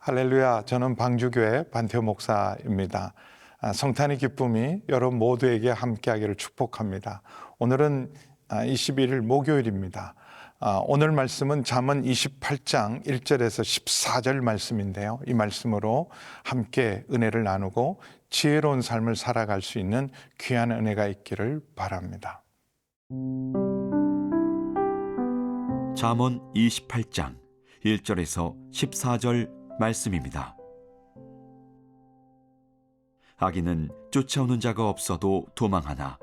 할렐루야, 저는 방주교회 반태호 목사입니다. 성탄의 기쁨이 여러분 모두에게 함께하기를 축복합니다. 오늘은 21일 목요일입니다. 오늘 말씀은 잠언 28장 1절에서 14절 말씀인데요. 이 말씀으로 함께 은혜를 나누고 지혜로운 삶을 살아갈 수 있는 귀한 은혜가 있기를 바랍니다. 잠언 28장 1절에서 14절 말씀입니다. 악인은 쫓아오는 자가 없어도 도망하나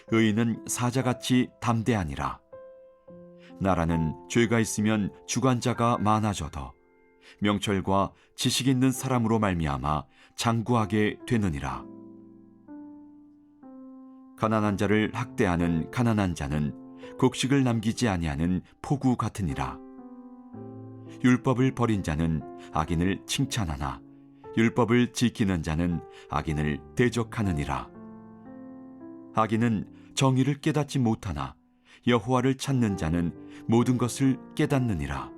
의인은 사자같이 담대하니라. 나라는 죄가 있으면 주관자가 많아져도 명철과 지식 있는 사람으로 말미암아 장구하게 되느니라. 가난한 자를 학대하는 가난한 자는 곡식을 남기지 아니하는 포구 같으니라. 율법을 버린 자는 악인을 칭찬하나 율법을 지키는 자는 악인을 대적하느니라. 악인은 정의를 깨닫지 못하나 여호와를 찾는 자는 모든 것을 깨닫느니라.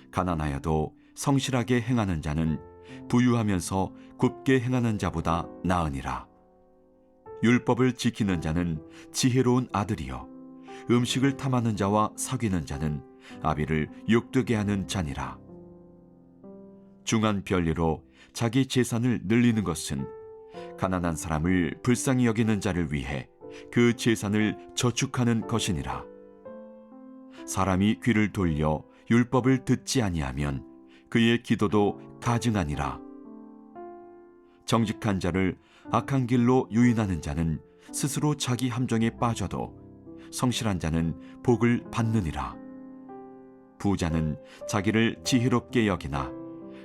가난하여도 성실하게 행하는 자는 부유하면서 곱게 행하는 자보다 나으니라. 율법을 지키는 자는 지혜로운 아들이요 음식을 탐하는 자와 사귀는 자는 아비를 욕되게 하는 자니라. 중한 별리로 자기 재산을 늘리는 것은 가난한 사람을 불쌍히 여기는 자를 위해 그 재산을 저축하는 것이니라. 사람이 귀를 돌려 율법을 듣지 아니하면 그의 기도도 가증하니라. 정직한 자를 악한 길로 유인하는 자는 스스로 자기 함정에 빠져도 성실한 자는 복을 받느니라. 부자는 자기를 지혜롭게 여기나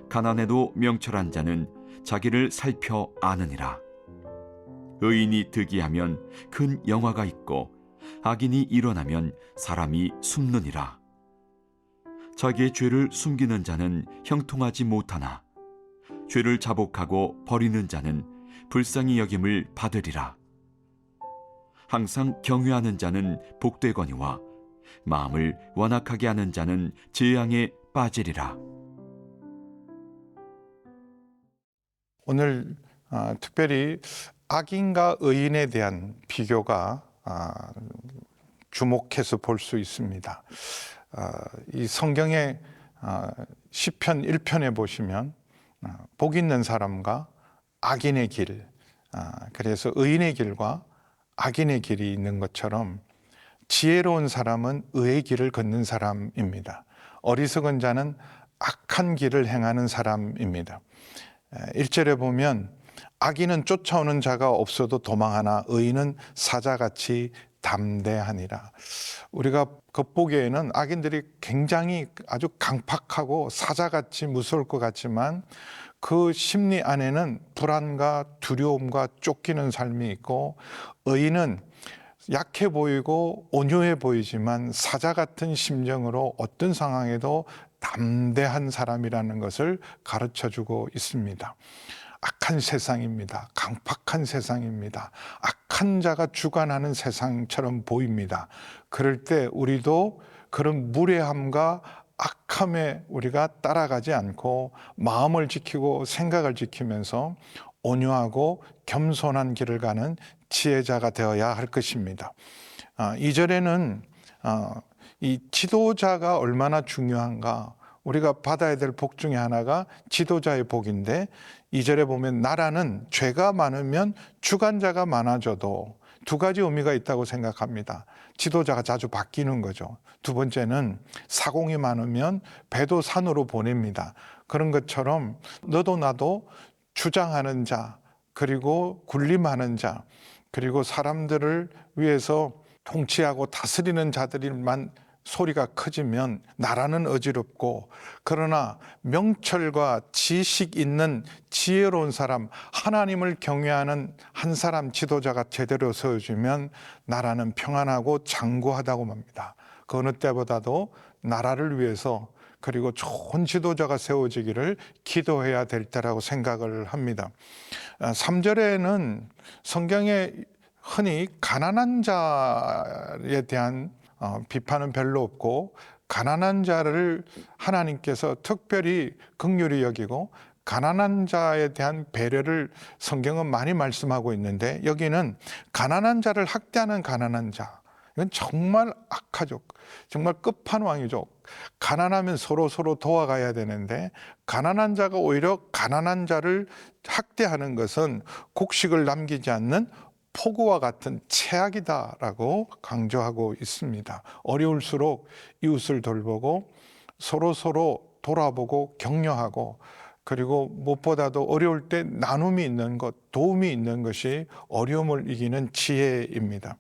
가난해도 명철한 자는 자기를 살펴 아느니라. 의인이 득이하면 큰 영화가 있고 악인이 일어나면 사람이 숨느니라. 자기의 죄를 숨기는 자는 형통하지 못하나 죄를 자복하고 버리는 자는 불쌍히 여김을 받으리라. 항상 경외하는 자는 복되거니와 마음을 완악하게 하는 자는 재앙에 빠지리라. 오늘 특별히 악인과 의인에 대한 비교가 주목해서 볼 수 있습니다. 이 성경의 시편 1편에 보시면 복 있는 사람과 악인의 길, 그래서 의인의 길과 악인의 길이 있는 것처럼 지혜로운 사람은 의의 길을 걷는 사람입니다. 어리석은 자는 악한 길을 행하는 사람입니다. 1절에 보면 악인은 쫓아오는 자가 없어도 도망하나 의인은 사자같이 담대하니라. 우리가 겉보기에는 악인들이 굉장히 아주 강팍하고 사자같이 무서울 것 같지만 그 심리 안에는 불안과 두려움과 쫓기는 삶이 있고, 의인은 약해 보이고 온유해 보이지만 사자 같은 심정으로 어떤 상황에도 담대한 사람이라는 것을 가르쳐주고 있습니다. 악한 세상입니다. 강팍한 세상입니다. 악한 자가 주관하는 세상처럼 보입니다. 그럴 때 우리도 그런 무례함과 악함에 우리가 따라가지 않고 마음을 지키고 생각을 지키면서 온유하고 겸손한 길을 가는 지혜자가 되어야 할 것입니다. 2절에는 이 지도자가 얼마나 중요한가, 우리가 받아야 될 복 중에 하나가 지도자의 복인데, 2절에 보면 나라는 죄가 많으면 주관자가 많아져도 두 가지 의미가 있다고 생각합니다. 지도자가 자주 바뀌는 거죠. 두 번째는 사공이 많으면 배도 산으로 보냅니다. 그런 것처럼 너도 나도 주장하는 자, 그리고 군림하는 자, 그리고 사람들을 위해서 통치하고 다스리는 자들만 소리가 커지면 나라는 어지럽고, 그러나 명철과 지식 있는 지혜로운 사람, 하나님을 경외하는 한 사람 지도자가 제대로 세워지면 나라는 평안하고 장구하다고 합니다. 그 어느 때보다도 나라를 위해서 그리고 좋은 지도자가 세워지기를 기도해야 될 때라고 생각을 합니다. 3절에는 성경에 흔히 가난한 자에 대한 비판은 별로 없고 가난한 자를 하나님께서 특별히 긍휼히 여기고 가난한 자에 대한 배려를 성경은 많이 말씀하고 있는데, 여기는 가난한 자를 학대하는 가난한 자, 이건 정말 악하죠. 정말 끝판왕이죠. 가난하면 서로 도와가야 되는데, 가난한 자가 오히려 가난한 자를 학대하는 것은 곡식을 남기지 않는 폭우와 같은 최악이다라고 강조하고 있습니다. 어려울수록 이웃을 돌보고 서로 돌아보고 격려하고, 그리고 무엇보다도 어려울 때 나눔이 있는 것, 도움이 있는 것이 어려움을 이기는 지혜입니다.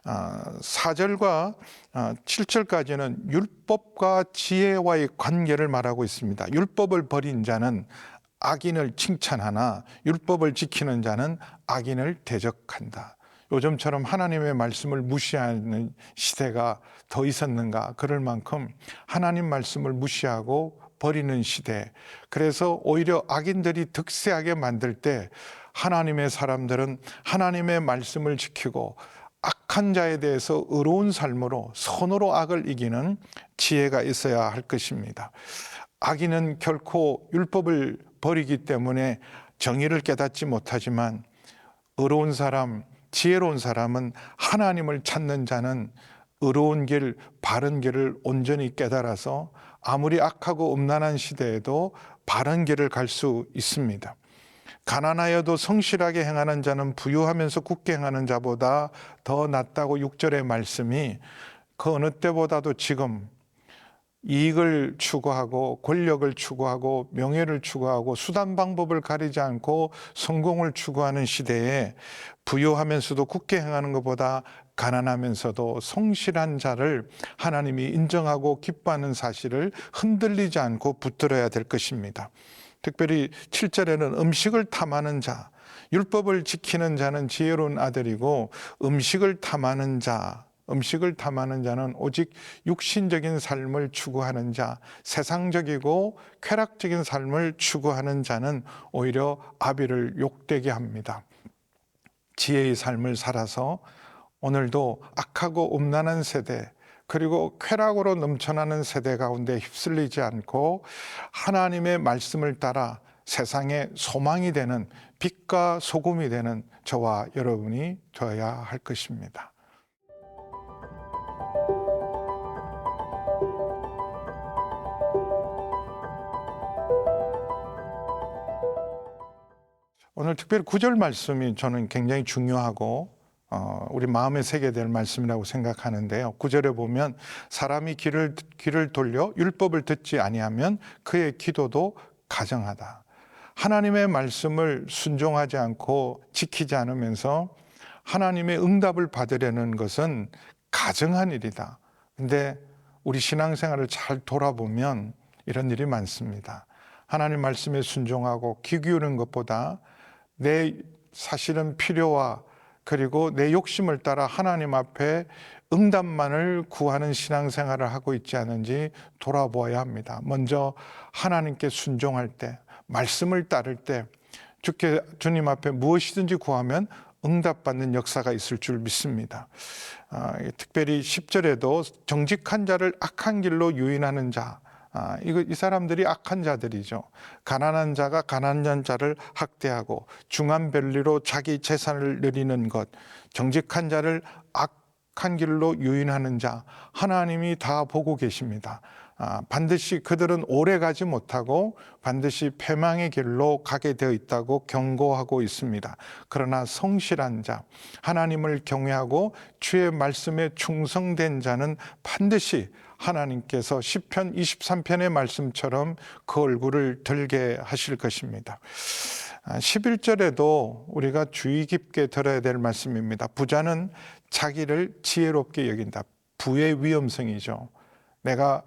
4절과 7절까지는 율법과 지혜와의 관계를 말하고 있습니다. 율법을 버린 자는 악인을 칭찬하나 율법을 지키는 자는 악인을 대적한다. 요즘처럼 하나님의 말씀을 무시하는 시대가 더 있었는가? 그럴 만큼 하나님 말씀을 무시하고 버리는 시대. 그래서 오히려 악인들이 득세하게 만들 때 하나님의 사람들은 하나님의 말씀을 지키고 악한 자에 대해서 의로운 삶으로 선으로 악을 이기는 지혜가 있어야 할 것입니다. 악인은 결코 율법을 버리기 때문에 정의를 깨닫지 못하지만, 의로운 사람, 지혜로운 사람은 하나님을 찾는 자는 의로운 길, 바른 길을 온전히 깨달아서 아무리 악하고 음란한 시대에도 바른 길을 갈 수 있습니다. 가난하여도 성실하게 행하는 자는 부유하면서 굳게 행하는 자보다 더 낫다고 6절의 말씀이 그 어느 때보다도 지금 이익을 추구하고 권력을 추구하고 명예를 추구하고 수단 방법을 가리지 않고 성공을 추구하는 시대에 부유하면서도 굳게 행하는 것보다 가난하면서도 성실한 자를 하나님이 인정하고 기뻐하는 사실을 흔들리지 않고 붙들어야 될 것입니다. 특별히 7절에는 음식을 탐하는 자, 율법을 지키는 자는 지혜로운 아들이고 음식을 탐하는 자는 오직 육신적인 삶을 추구하는 자, 세상적이고 쾌락적인 삶을 추구하는 자는 오히려 아비를 욕되게 합니다. 지혜의 삶을 살아서 오늘도 악하고 음란한 세대, 그리고 쾌락으로 넘쳐나는 세대 가운데 휩쓸리지 않고 하나님의 말씀을 따라 세상에 소망이 되는 빛과 소금이 되는 저와 여러분이 되어야 할 것입니다. 오늘 특별히 9절 말씀이 저는 굉장히 중요하고 우리 마음에 새겨야 될 말씀이라고 생각하는데요. 9절에 보면 사람이 귀를 돌려 율법을 듣지 아니하면 그의 기도도 가정하다. 하나님의 말씀을 순종하지 않고 지키지 않으면서 하나님의 응답을 받으려는 것은 가정한 일이다. 근데 우리 신앙생활을 잘 돌아보면 이런 일이 많습니다. 하나님 말씀에 순종하고 귀 기울이는 것보다 내 사실은 필요와 그리고 내 욕심을 따라 하나님 앞에 응답만을 구하는 신앙생활을 하고 있지 않은지 돌아보아야 합니다. 먼저 하나님께 순종할 때, 말씀을 따를 때 주님 앞에 무엇이든지 구하면 응답받는 역사가 있을 줄 믿습니다. 특별히 10절에도 정직한 자를 악한 길로 유인하는 자, 이 사람들이 악한 자들이죠. 가난한 자가 가난한 자를 학대하고 중한 별리로 자기 재산을 늘리는 것, 정직한 자를 악한 길로 유인하는 자, 하나님이 다 보고 계십니다. 반드시 그들은 오래 가지 못하고 반드시 패망의 길로 가게 되어 있다고 경고하고 있습니다. 그러나 성실한 자, 하나님을 경외하고 주의 말씀에 충성된 자는 반드시 하나님께서 시편 23편의 말씀처럼 그 얼굴을 들게 하실 것입니다. 11절에도 우리가 주의 깊게 들어야 될 말씀입니다. 부자는 자기를 지혜롭게 여긴다. 부의 위험성이죠. 내가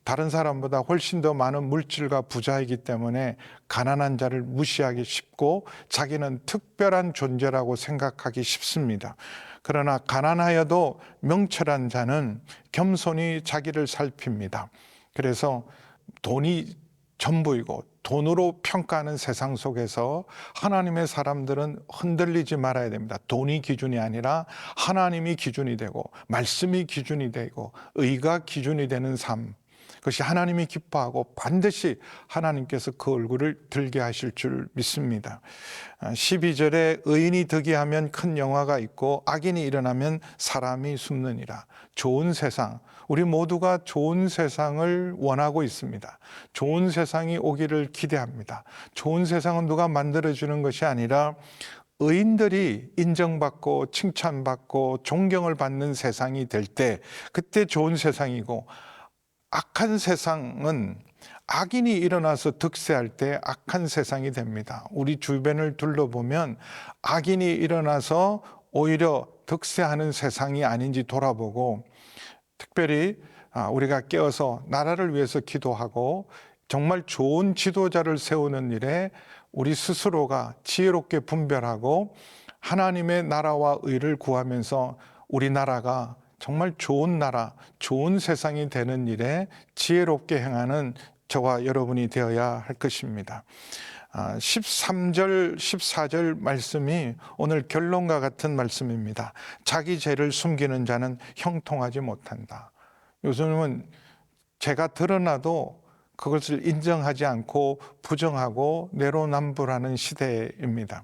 다른 사람보다 훨씬 더 많은 물질과 부자이기 때문에 가난한 자를 무시하기 쉽고 자기는 특별한 존재라고 생각하기 쉽습니다. 그러나 가난하여도 명철한 자는 겸손히 자기를 살핍니다. 그래서 돈이 전부이고 돈으로 평가하는 세상 속에서 하나님의 사람들은 흔들리지 말아야 됩니다. 돈이 기준이 아니라 하나님이 기준이 되고 말씀이 기준이 되고 의가 기준이 되는 삶, 그것이 하나님이 기뻐하고 반드시 하나님께서 그 얼굴을 들게 하실 줄 믿습니다. 12절에 의인이 득이하면 큰 영화가 있고 악인이 일어나면 사람이 숨느니라. 좋은 세상, 우리 모두가 좋은 세상을 원하고 있습니다. 좋은 세상이 오기를 기대합니다. 좋은 세상은 누가 만들어주는 것이 아니라 의인들이 인정받고 칭찬받고 존경을 받는 세상이 될 때, 그때 좋은 세상이고, 악한 세상은 악인이 일어나서 득세할 때 악한 세상이 됩니다. 우리 주변을 둘러보면 악인이 일어나서 오히려 득세하는 세상이 아닌지 돌아보고, 특별히 우리가 깨어서 나라를 위해서 기도하고 정말 좋은 지도자를 세우는 일에 우리 스스로가 지혜롭게 분별하고 하나님의 나라와 의를 구하면서 우리나라가 정말 좋은 나라, 좋은 세상이 되는 일에 지혜롭게 행하는 저와 여러분이 되어야 할 것입니다. 13절, 14절 말씀이 오늘 결론과 같은 말씀입니다. 자기 죄를 숨기는 자는 형통하지 못한다. 요즘은 죄가 드러나도 그것을 인정하지 않고 부정하고 내로남불하는 시대입니다.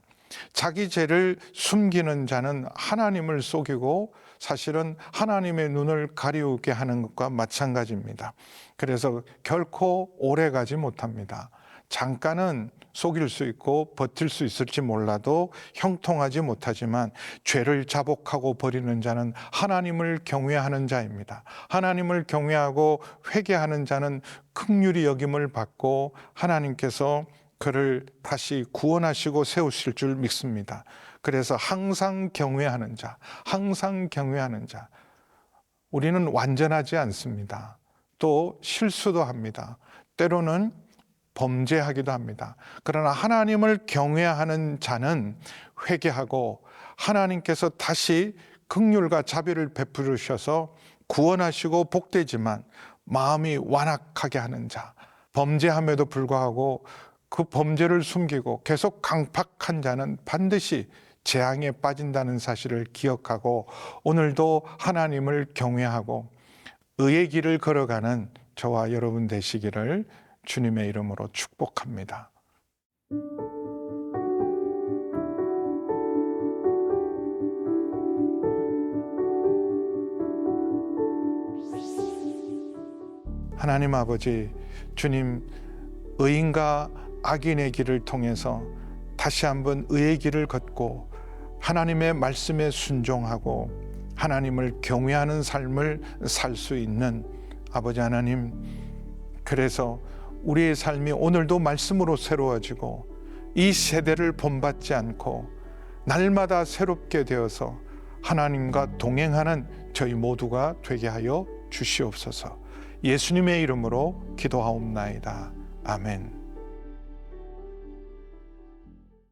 자기 죄를 숨기는 자는 하나님을 속이고 사실은 하나님의 눈을 가리우게 하는 것과 마찬가지입니다. 그래서 결코 오래 가지 못합니다. 잠깐은 속일 수 있고 버틸 수 있을지 몰라도 형통하지 못하지만 죄를 자복하고 버리는 자는 하나님을 경외하는 자입니다. 하나님을 경외하고 회개하는 자는 긍휼히 여김을 받고 하나님께서 그를 다시 구원하시고 세우실 줄 믿습니다. 그래서 항상 경외하는 자, 항상 경외하는 자. 우리는 완전하지 않습니다. 또 실수도 합니다. 때로는 범죄하기도 합니다. 그러나 하나님을 경외하는 자는 회개하고 하나님께서 다시 긍휼과 자비를 베푸셔서 구원하시고 복되지만 마음이 완악하게 하는 자, 범죄함에도 불구하고 그 범죄를 숨기고 계속 강팍한 자는 반드시 재앙에 빠진다는 사실을 기억하고 오늘도 하나님을 경외하고 의의 길을 걸어가는 저와 여러분 되시기를 주님의 이름으로 축복합니다. 하나님 아버지, 주님, 의인과 악인의 길을 통해서 다시 한번 의의 길을 걷고 하나님의 말씀에 순종하고 하나님을 경외하는 삶을 살 수 있는 아버지 하나님, 그래서 우리의 삶이 오늘도 말씀으로 새로워지고 이 세대를 본받지 않고 날마다 새롭게 되어서 하나님과 동행하는 저희 모두가 되게 하여 주시옵소서. 예수님의 이름으로 기도하옵나이다. 아멘.